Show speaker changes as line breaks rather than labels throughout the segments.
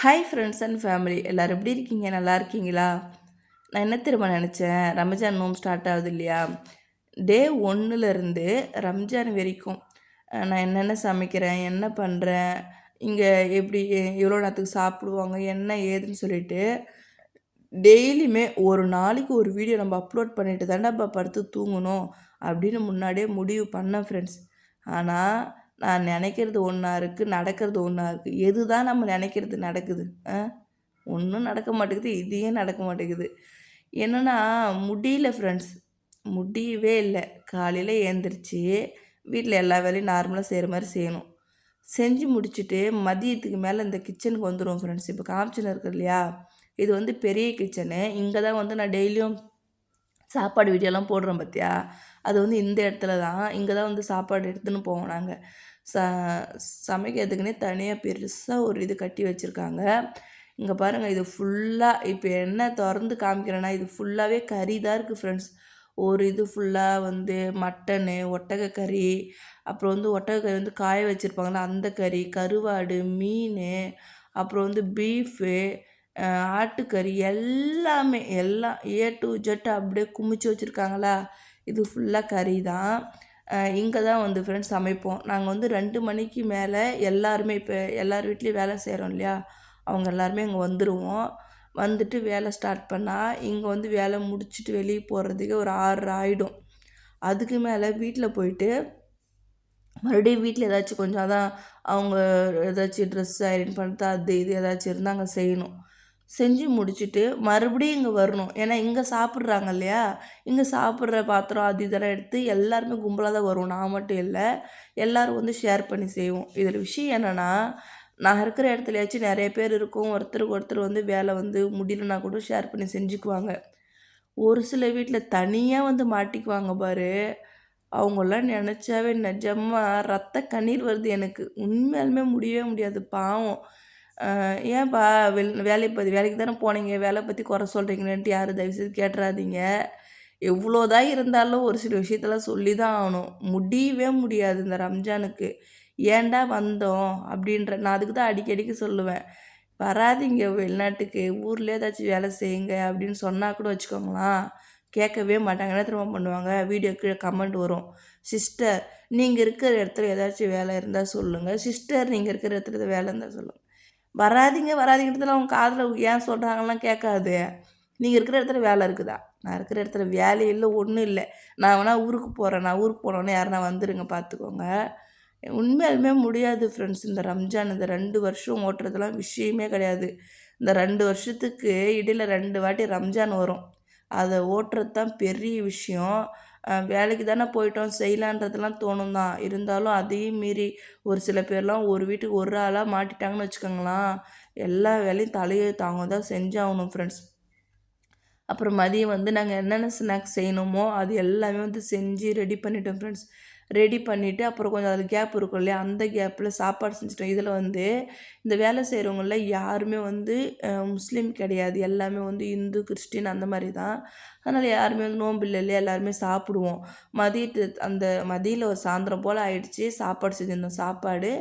Hi friends and family எல்லோரும் எப்படி இருக்கீங்க? நல்லா இருக்கீங்களா? நான் என்ன தெரியுமா நினச்சேன், ரம்ஜான் நோம்பு ஸ்டார்ட் ஆகுது இல்லையா? டே 1லேருந்து ரம்ஜான் வரைக்கும் நான் என்னென்ன சமைக்கிறேன், என்ன பண்ணுறேன், இங்கே எப்படி எவ்வளோ நேரத்துக்கு சாப்பிடுவாங்க, என்ன ஏதுன்னு சொல்லிட்டு டெய்லியுமே ஒரு நாளைக்கு ஒரு வீடியோ நம்ம அப்லோட் பண்ணிட்டு தானேப்பா படுத்து தூங்கணும் அப்படின்னு முன்னாடியே முடிவு பண்ணேன் ஃப்ரெண்ட்ஸ். ஆனால் நான் நினைக்கிறது ஒன்றா இருக்குது, நடக்கிறது ஒன்றா இருக்குது. எது தான் நம்ம நினைக்கிறது நடக்குது? ஒன்றும் நடக்க மாட்டேங்குது, இதையே நடக்க மாட்டேங்குது. என்னென்னா முடியல ஃப்ரெண்ட்ஸ், முடியவே இல்லை. காலையில் ஏந்திரிச்சு வீட்டில் எல்லா வேலையும் நார்மலாக செய்கிற மாதிரி செய்யணும். செஞ்சு முடிச்சுட்டு மதியத்துக்கு மேலே இந்த கிச்சனுக்கு வந்துடும் ஃப்ரெண்ட்ஸ். இப்போ காமிச்சுன்னு இருக்கு இல்லையா, இது வந்து பெரிய கிச்சனு. இங்கே தான் வந்து நான் டெய்லியும் சாப்பாடு வீடியோலாம் போடுறோம் பார்த்தியா, அது வந்து இந்த இடத்துல தான். இங்கே தான் வந்து சாப்பாடு எடுத்துன்னு போவோம் நாங்கள். ச சமைக்கிறதுக்குன்னே தனியாக பெருசாக ஒரு இது கட்டி வச்சுருக்காங்க. இங்கே பாருங்கள், இது ஃபுல்லாக இப்போ என்ன திறந்து காமிக்கிறேன்னா, இது ஃபுல்லாகவே கறி தான் இருக்குது ஃப்ரெண்ட்ஸ். ஒரு இது ஃபுல்லாக வந்து மட்டனு, ஒட்டகக்கறி, அப்புறம் வந்து ஒட்டகக்கறி வந்து காய வச்சுருப்பாங்களா அந்த கறி, கருவாடு, மீன், அப்புறம் வந்து பீஃபு, ஆட்டுக்கறி, எல்லாமே எல்லாம் ஏ டு ஜெட் அப்படியே குமிச்சு வச்சுருக்காங்களா. இது ஃபுல்லாக கறி தான். இங்கே தான் வந்து ஃப்ரெண்ட்ஸ் சமைப்போம். நாங்கள் வந்து 2 மணிக்கு மேலே எல்லாருமே, இப்போ எல்லார் வீட்லேயும் வேலை செய்கிறோம் இல்லையா, அவங்க எல்லாருமே இங்கே வந்துடுவோம். வந்துட்டு வேலை ஸ்டார்ட் பண்ணால் இங்கே வந்து வேலை முடிச்சுட்டு வெளியே போகிறதுக்கு ஒரு 6:30 ஆகிடும். அதுக்கு மேலே வீட்டில் போயிட்டு மறுபடியும் வீட்டில் ஏதாச்சும் கொஞ்சம் அதான் அவங்க ஏதாச்சும் ட்ரெஸ் ஐரன் பண்ணுறது அது இது ஏதாச்சும் இருந்தால் அங்கே செய்யணும். செஞ்சு முடிச்சுட்டு மறுபடியும் இங்கே வரணும். ஏன்னா இங்கே சாப்பிட்றாங்க இல்லையா, இங்கே சாப்பிட்ற பாத்திரம் அது இதெல்லாம் எடுத்து எல்லாருமே கும்பலாக தான் வருவோம். நான் மட்டும் இல்லை, எல்லோரும் வந்து ஷேர் பண்ணி செய்வோம். இதில் விஷயம் என்னென்னா, நான் இருக்கிற இடத்துலயாச்சும் நிறைய பேர் இருக்கும், ஒருத்தருக்கு ஒருத்தர் வந்து வேலை வந்து முடியலன்னா கூட ஷேர் பண்ணி செஞ்சுக்குவாங்க. ஒரு சில வீட்டில் தனியாக வந்து மாட்டிக்குவாங்க பாரு, அவங்களாம் நினச்சாவே நிஜமாக ரத்த கண்ணீர் வருது எனக்கு. உண்மையாலுமே முடியவே முடியாது, பாவம். ஏன்பா வேலைக்கு தானே போனீங்க, வேலை பற்றி குறை சொல்கிறீங்களேன்ட்டு யாரும் தயவுசெய்து கேட்டுறாதீங்க. எவ்வளோதான் இருந்தாலும் ஒரு சில விஷயத்தெல்லாம் சொல்லி தான் ஆகணும். முடியவே முடியாது இந்த ரம்ஜானுக்கு. ஏன்டா வந்தோம் அப்படின்ற, நான் அதுக்கு தான் அடிக்கடிக்கு சொல்லுவேன், வராதீங்க வெளிநாட்டுக்கு, ஊர்லேயே ஏதாச்சும் வேலை செய்யுங்க அப்படின்னு சொன்னால் கூட வச்சுக்கோங்களேன், கேட்கவே மாட்டாங்க. என்ன தெரியுமா பண்ணுவாங்க, வீடியோ கீழே கமெண்ட் வரும், சிஸ்டர் நீங்கள் இருக்கிற இடத்துல ஏதாச்சும் வேலை இருந்தால் சொல்லுங்கள், சிஸ்டர் நீங்கள் இருக்கிற இடத்துல வேலை இருந்தால் சொல்லுங்கள். வராதீங்க வராதீங்கிறதுல அவங்க காதில் ஏன் சொல்கிறாங்கலாம் கேட்காது. நீங்கள் இருக்கிற இடத்துல வேலை இருக்குதா? நான் இருக்கிற இடத்துல வேலை இல்லை, ஒன்றும் இல்லை. நான் வேணால் ஊருக்கு போகிறேன், நான் ஊருக்கு போனோன்னே யாருன்னா வந்துடுங்க பார்த்துக்கோங்க. உண்மையாலுமே முடியாது ஃப்ரெண்ட்ஸ். இந்த ரம்ஜான் இந்த 2 வருஷம் ஓட்டுறதுலாம் விஷயமே கிடையாது. இந்த 2 வருஷத்துக்கு இடையில் 2 வாட்டி ரம்ஜான் வரும். அதை ஓட்டுறது தான் பெரிய விஷயம். வேலைக்கு தானே போயிட்டோம் செய்யலான்றதெல்லாம் தோணும் தான். இருந்தாலும் அதையும் மீறி ஒரு சில பேர்லாம் ஒரு வீட்டுக்கு ஒரு ஆளாக மாட்டிட்டாங்கன்னு வச்சுக்கோங்களேன், எல்லா வேலையும் தலையெழுத்து அவங்க தான் செஞ்சாகணும் ஃப்ரெண்ட்ஸ். அப்புறம் மதியம் வந்து நாங்கள் என்னென்ன ஸ்நாக்ஸ் செய்யணுமோ அது எல்லாமே வந்து செஞ்சு ரெடி பண்ணிட்டோம் ஃப்ரெண்ட்ஸ். ரெடி பண்ணிவிட்டு அப்புறம் கொஞ்சம் அதில் கேப் இருக்கும் இல்லையா, அந்த கேப்பில் சாப்பாடு செஞ்சுட்டோம். இதில் வந்து இந்த வேலை செய்கிறவங்கள யாருமே வந்து முஸ்லீம் கிடையாது. எல்லாமே வந்து இந்து, கிறிஸ்டின் அந்த மாதிரி தான். அதனால் யாருமே வந்து நோன்பு இல்லை இல்லையா, எல்லாருமே சாப்பிடுவோம். அந்த மதியில் ஒரு சாயந்தரம் போல் ஆயிடுச்சு, சாப்பாடு செஞ்சுருந்தோம். சாப்பாடு,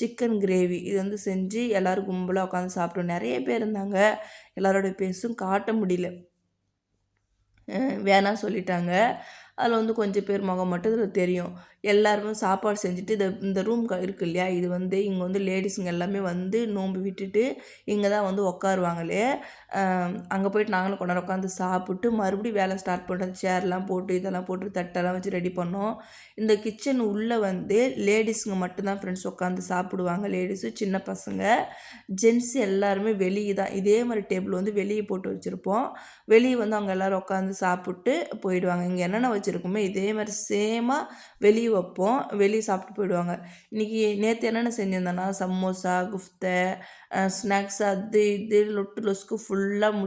சிக்கன் கிரேவி இது வந்து செஞ்சு எல்லோரும் கும்பலாக உட்காந்து சாப்பிட்டோம். நிறைய பேர் இருந்தாங்க, எல்லாரோடைய பேசும் காட்ட முடியல, வேணாம் சொல்லிட்டாங்க. அதில் வந்து கொஞ்சம் பேர் முகம் மட்டும் இதில் தெரியும். எல்லாருமே சாப்பாடு செஞ்சுட்டு இந்த ரூம் இருக்குது இல்லையா, இது வந்து இங்கே வந்து லேடிஸுங்க எல்லாமே வந்து நோன்பு விட்டுட்டு இங்கே தான் வந்து உட்காருவாங்களே. அங்கே போய்ட்டு நாங்களும் கொண்டாட உட்காந்து சாப்பிட்டு மறுபடியும் வேலை ஸ்டார்ட் பண்ணுறது. சேர்லாம் போட்டு இதெல்லாம் போட்டு தட்டெல்லாம் வச்சு ரெடி பண்ணோம். இந்த கிச்சன் உள்ளே வந்து லேடிஸுங்க மட்டும்தான் ஃப்ரெண்ட்ஸ் உட்காந்து சாப்பிடுவாங்க. லேடிஸு, சின்ன பசங்க, ஜென்ஸ் எல்லாருமே வெளியே தான். இதே மாதிரி டேபிள் வந்து வெளியே போட்டு வச்சுருப்போம். வெளியே வந்து அவங்க எல்லோரும் உட்காந்து சாப்பிட்டு போயிடுவாங்க. இங்கே என்னென்ன வச்சுருக்கோமோ இதே மாதிரி சேமாக வெளியே வைப்போம், வெளியே சாப்பிட்டு போயிடுவாங்க. இன்றைக்கி நேற்று என்னென்ன செஞ்சுருந்தேன்னா, சமோசா, குஃப்த்தை, ஸ்நாக்ஸ் அது இது லொட்டு லொஸ்க்கு ஃபுல்லாக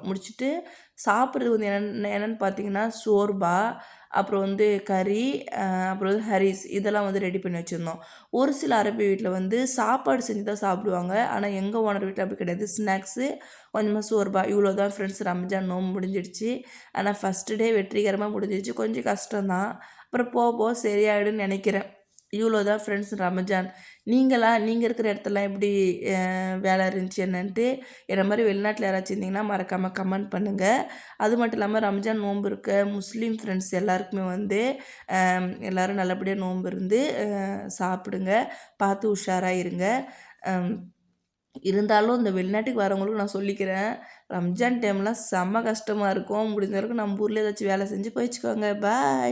முடிச்சுட்டு சாப்பிட்றது வந்து என்னென்னு பார்த்தீங்கன்னா, ஷோர்பா, அப்புறம் வந்து கறி, அப்புறம் வந்து ஹரீஸ் இதெல்லாம் வந்து ரெடி பண்ணி வச்சுருந்தோம். ஒரு சில அரபி வீட்டில் வந்து சாப்பாடு செஞ்சு தான் சாப்பிடுவாங்க. ஆனால் எங்கள் ஓனர் வீட்டில் அப்படி கிடையாது. ஸ்நாக்ஸு, கொஞ்சமாக ஷோர்பா, இவ்வளோ தான் ஃப்ரெண்ட்ஸ். ரம்ஜான் நோம்பு முடிஞ்சிடுச்சு. ஆனால் ஃபஸ்ட்டு டே வெற்றிகரமாக முடிஞ்சிடுச்சு. கொஞ்சம் கஷ்டம்தான், அப்புறம் போக போக சரியாயிடும்னு நினைக்கிறேன். இவ்வளோதான் ஃப்ரெண்ட்ஸ் ரமஜான். நீங்க இருக்கிற இடத்துலலாம் எப்படி வேலை இருந்துச்சு என்னன்ட்டு, என்ன மாரி வெளிநாட்ல யாராச்சும் இருந்தீங்கன்னா மறக்காம கமெண்ட் பண்ணுங்க. அது மட்டும் இல்லாம ரம்ஜான் நோன்பு இருக்க முஸ்லீம் ஃப்ரெண்ட்ஸ் எல்லாருக்குமே வந்து எல்லாரும் நல்லபடியா நோன்பு இருந்து சாப்பிடுங்க. பார்த்து உஷாரா இருங்க. அம் இருந்தாலும் இந்த வெளிநாட்டுக்கு வரவங்களுக்கு நான் சொல்லிக்கிறேன், ரம்ஜான் டைம்லாம் செம்ம கஷ்டமா இருக்கும். முடிஞ்ச வரைக்கும் நம்ம ஊர்ல ஏதாச்சும் வேலை செஞ்சு பொழச்சுக்கோங்க. பாய்.